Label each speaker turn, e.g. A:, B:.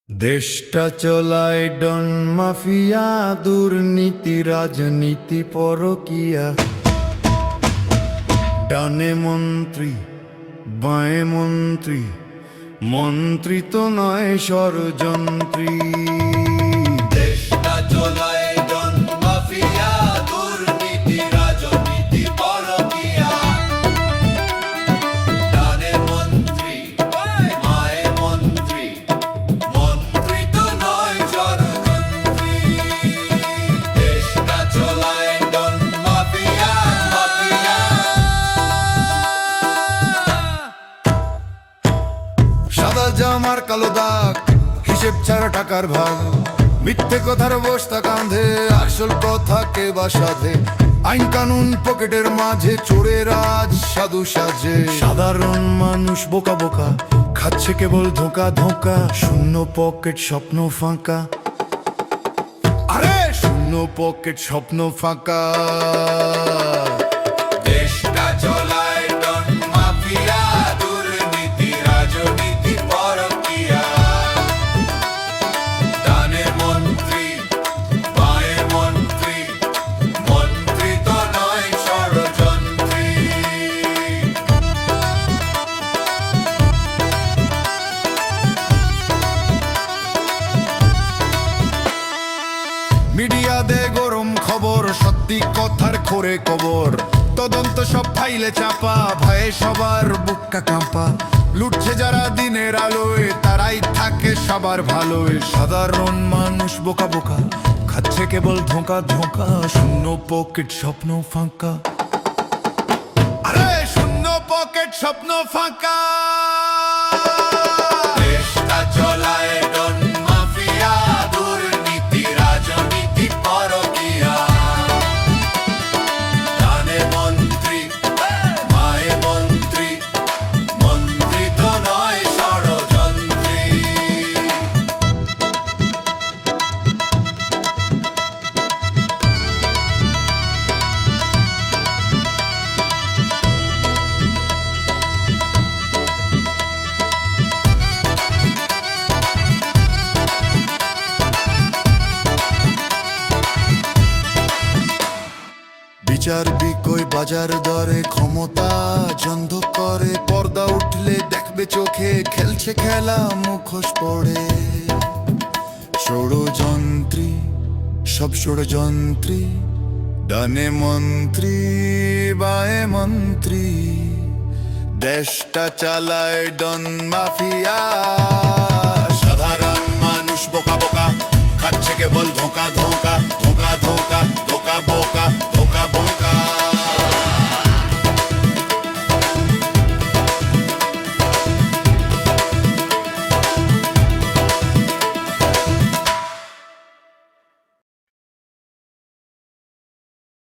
A: দেশটা চলায় ডন মাফিয়া, দুর্নীতি রাজনীতি পরকিয়া। ডানে মন্ত্রী বাঁয়ে মন্ত্রী, মন্ত্রী তো নয় ষড়যন্ত্রী।
B: দেশটা চলায় ডন মাফিয়া, দুর্নীতি রাজনীতি পরকিয়া। ডানে মন্ত্রী বাঁয়ে মন্ত্রী, মন্ত্রী তো নয় ষড়যন্ত্রী। দেশটা চলায় ডন মাফিয়া, মাফিয়া।
A: সাদা জামার কালো দাগ, হিসেব ছাড়া টাকার ভাগ, মিথ্যে কথার বস্তা কাঁধে, আসল কথা কে বা সাধে। আইন কানুন পকেটের মাঝে, চোরের আজ সাধু সাজে। সাধারণ মানুষ বোকা বোকা, খাচ্ছে কেবল ধোকা ধোকা। শূন্য পকেট স্বপ্ন ফাঁকা, আরে শূন্য পকেট স্বপ্ন ফাঁকা।
B: দেশটা চলায় ডন মাফিয়া, দুর্নীতি রাজনীতি পরকিয়া। ডানে মন্ত্রী বাঁয়ে মন্ত্রী, মন্ত্রী তো নয় ষড়যন্ত্রী।
A: মিডিয়া দে গরম খবর, সত্যি কথার খোরে কবর। তদন্ত সব ফাইলে চাপা, ভয়ে সবার বুকটা কাঁপা। লুটছে যারা দিনের আলোয়, তারাই থাকে সবার ভালোয়। সাধারণ মানুষ বোকা বোকা, খাচ্ছে কেবল ধোঁকা ধোঁকা। শূন্য পকেট স্বপ্ন ফাঁকা, আরে শূন্য পকেট স্বপ্ন ফাঁকা।
B: দেশটা চলায় ডন মাফিয়া, দুর্নীতি রাজনীতি পরকিয়া। ডানে মন্ত্রী বাঁয়ে মন্ত্রী, মন্ত্রী তো নয় ষড়যন্ত্রী।
A: বিচার বিকই বাজার দরে, ক্ষমতা জন্দ করে। পর্দা উঠলে দেখবে চোখে, খেলছে খেলা মুখোশ পড়ে। ষড়যন্ত্রী সব ষড়যন্ত্রী, ডানে মন্ত্রী বাঁয়ে মন্ত্রী। দেশটা চালায় ডন মাফিয়া।